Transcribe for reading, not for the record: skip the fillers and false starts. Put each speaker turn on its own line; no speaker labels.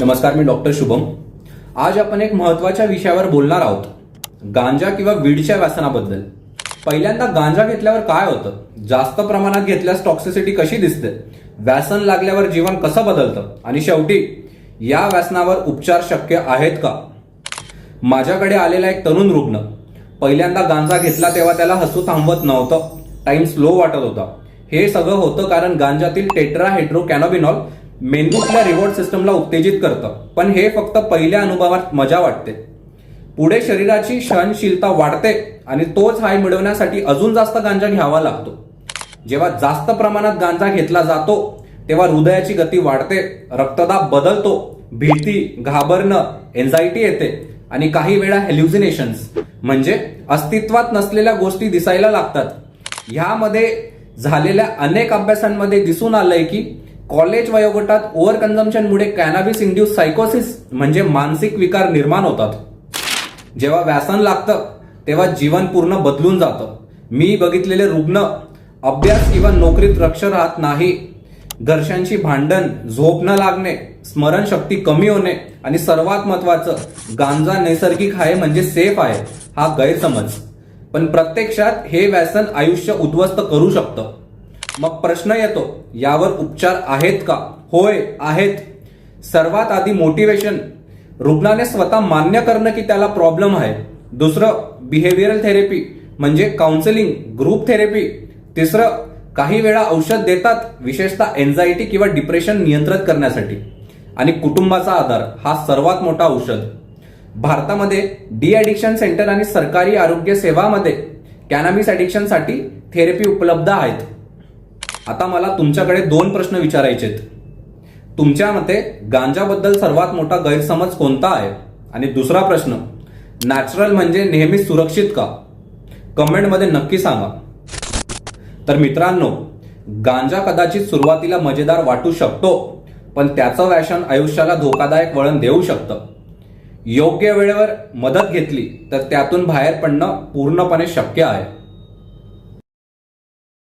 नमस्कार, मी डॉक्टर शुभम. आज आपण एक महत्त्वाच्या विषयावर बोलणार आहोत, गांजा किंवा वीडच्या व्यसनाबद्दल. पहिल्यांदा गांजा घेतल्यावर काय होतं, जास्त प्रमाणात घेतल्यास टॉक्सिसिटी कशी दिसते, व्यसन लागल्यावर जीवन कसं बदलतं आणि शेवटी या व्यसनावर उपचार शक्य आहेत का. माझ्याकडे आलेला एक तरुण रुग्ण पहिल्यांदा गांजा घेतला तेव्हा त्याला हसू थांबवत नव्हतं. टाइम स्लो वाटत होता. हे सगळं होतं कारण गांजातील टेट्राहेड्रोकॅनोबिनॉल मेंदूतल्या रिवॉर्ड सिस्टमला उत्तेजित करतं. पण हे फक्त पहिल्या अनुभवात मजा वाटते. पुढे शरीराची सहनशीलता वाढते आणि तोच हाय मिळवण्यासाठी अजून जास्त गांजा घ्यावा लागतो. जेव्हा जास्त प्रमाणात गांजा घेतला जातो तेव्हा हृदयाची गती वाढते, रक्तदाब बदलतो, भीती, घाबरणं, एन्झायटी येते आणि काही वेळा हेल्युसिनेशन्स म्हणजे अस्तित्वात नसलेल्या गोष्टी दिसायला लागतात. ह्यामध्ये झालेल्या अनेक अभ्यासांमध्ये दिसून आलंय की कॉलेज वयोगटात ओव्हर कन्झम्पशनमुळे कॅनॅबिस इंड्यूस सायकोसिस म्हणजे मानसिक विकार निर्माण होतात. जेव्हा व्यसन लागतं तेव्हा जीवन पूर्ण बदलून जातं. मी बघितलेले रुग्ण अभ्यास किंवा नोकरीत लक्ष राहत नाही, घरच्यांशी भांडण, झोप न लागणे, स्मरणशक्ती कमी होणे आणि सर्वात महत्वाचं, गांजा नैसर्गिक आहे म्हणजे सेफ आहे हा गैरसमज. पण प्रत्यक्षात हे व्यसन आयुष्य उद्ध्वस्त करू शकतं. मग प्रश्न येतो, यावर उपचार आहेत का? होय, आहेत. सर्वात आधी मोटिवेशन. रुग्णाने स्वतः मान्य करणं की त्याला प्रॉब्लेम आहे. दुसरं बिहेवियरल थेरपी म्हणजे काउन्सिलिंग, ग्रुप थेरपी. तिसरं काही वेळा औषध देतात, विशेषतः एन्झायटी किंवा डिप्रेशन नियंत्रित करण्यासाठी. आणि कुटुंबाचा आधार हा सर्वात मोठा औषध. भारतामध्ये डी ॲडिक्शन सेंटर आणि सरकारी आरोग्य सेवामध्ये कॅनॅबिस ॲडिक्शनसाठी थेरपी उपलब्ध आहेत. आता मला तुमच्याकडे 2 प्रश्न विचारायचे आहेत. तुमच्या मते गांजाबद्दल सर्वात मोठा गैरसमज कोणता आहे? आणि दुसरा प्रश्न, नॅचरल म्हणजे नेहमीच सुरक्षित का? कमेंटमध्ये नक्की सांगा. तर मित्रांनो, गांजा कदाचित सुरुवातीला मजेदार वाटू शकतो, पण त्याचं व्यसन आयुष्याला धोकादायक वळण देऊ शकतं. योग्य वेळेवर मदत घेतली तर त्यातून बाहेर पडणं पूर्णपणे शक्य आहे.